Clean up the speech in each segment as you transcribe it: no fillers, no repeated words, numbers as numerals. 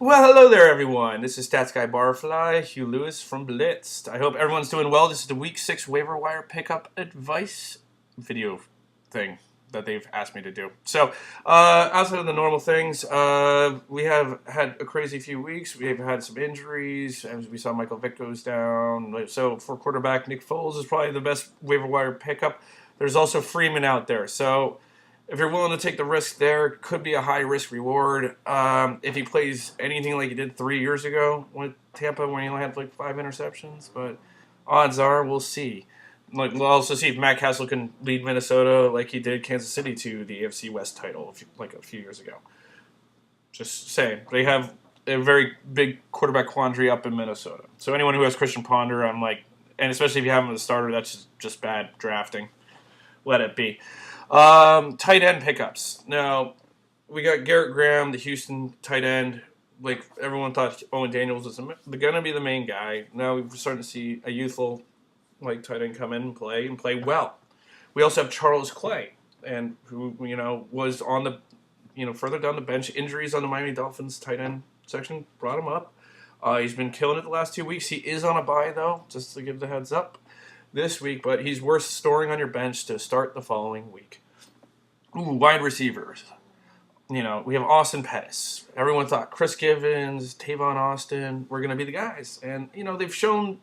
Well, hello there, everyone. This is Stats Guy Barfly, Hugh Lewis from BLITZED. I hope everyone's doing well. This is the Week 6 waiver wire pickup advice video thing that they've asked me to do. So, outside of the normal things, we have had a crazy few weeks. We've had some injuries, as we saw Michael Vick goes down. So, for quarterback, Nick Foles is probably the best waiver wire pickup. There's also Freeman out there. So, if you're willing to take the risk there, could be a high risk reward. If he plays anything like he did 3 years ago with Tampa, when he only had like 5 interceptions, but odds are we'll see. Like we'll also see if Matt Castle can lead Minnesota like he did Kansas City to the AFC West title like a few years ago. Just saying, they have a very big quarterback quandary up in Minnesota. So anyone who has Christian Ponder, I'm like, and especially if you have him as a starter, that's just bad drafting. Let it be. Tight end pickups. Now, we got Garrett Graham, the Houston tight end. Like, everyone thought Owen Daniels was going to be the main guy. Now we're starting to see a youthful tight end come in and play well. We also have Charles Clay, and who, was on the, further down the bench. Injuries on the Miami Dolphins tight end section brought him up. He's been killing it the last 2 weeks. He is on a bye, though, just to give the heads up this week, but he's worth storing on your bench to start the following week. Wide receivers. We have Austin Pettis. Everyone thought Chris Givens, Tavon Austin were going to be the guys. And, they've shown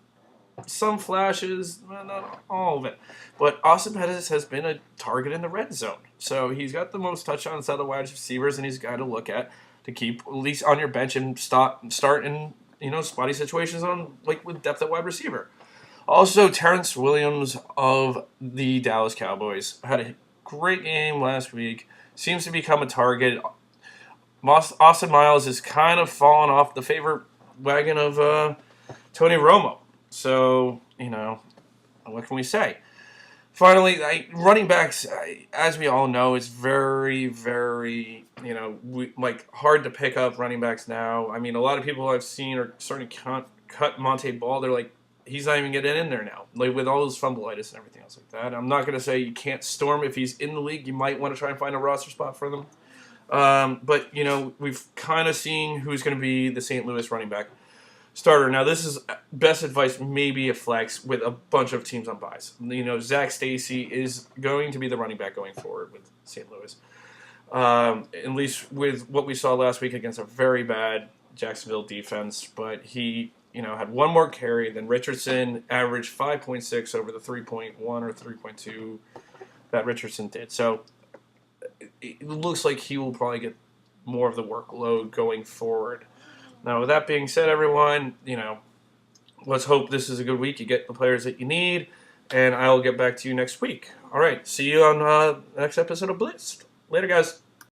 some flashes, well, not all of it. But Austin Pettis has been a target in the red zone. So he's got the most touchdowns out of the wide receivers, and he's got to look at to keep at least on your bench and start in, spotty situations with depth at wide receiver. Also, Terrence Williams of the Dallas Cowboys had a great game last week. Seems to become a target. Austin Miles is kind of fallen off the favorite wagon of Tony Romo. So, what can we say? Finally, running backs, as we all know, is very, very, hard to pick up running backs now. I mean, a lot of people I've seen are starting to cut Monte Ball. They're like, he's not even getting in there now, with all his fumbleitis and everything else like that. I'm not going to say you can't storm if he's in the league. You might want to try and find a roster spot for them. But, we've kind of seen who's going to be the St. Louis running back starter. Now, this is best advice, maybe a flex with a bunch of teams on buys. Zach Stacy is going to be the running back going forward with St. Louis. At least with what we saw last week against a very bad Jacksonville defense. But he had one more carry than Richardson, averaged 5.6 over the 3.1 or 3.2 that Richardson did. So it looks like he will probably get more of the workload going forward. Now, with that being said, everyone, let's hope this is a good week. You get the players that you need, and I'll get back to you next week. All right, see you on the next episode of Blitz. Later, guys.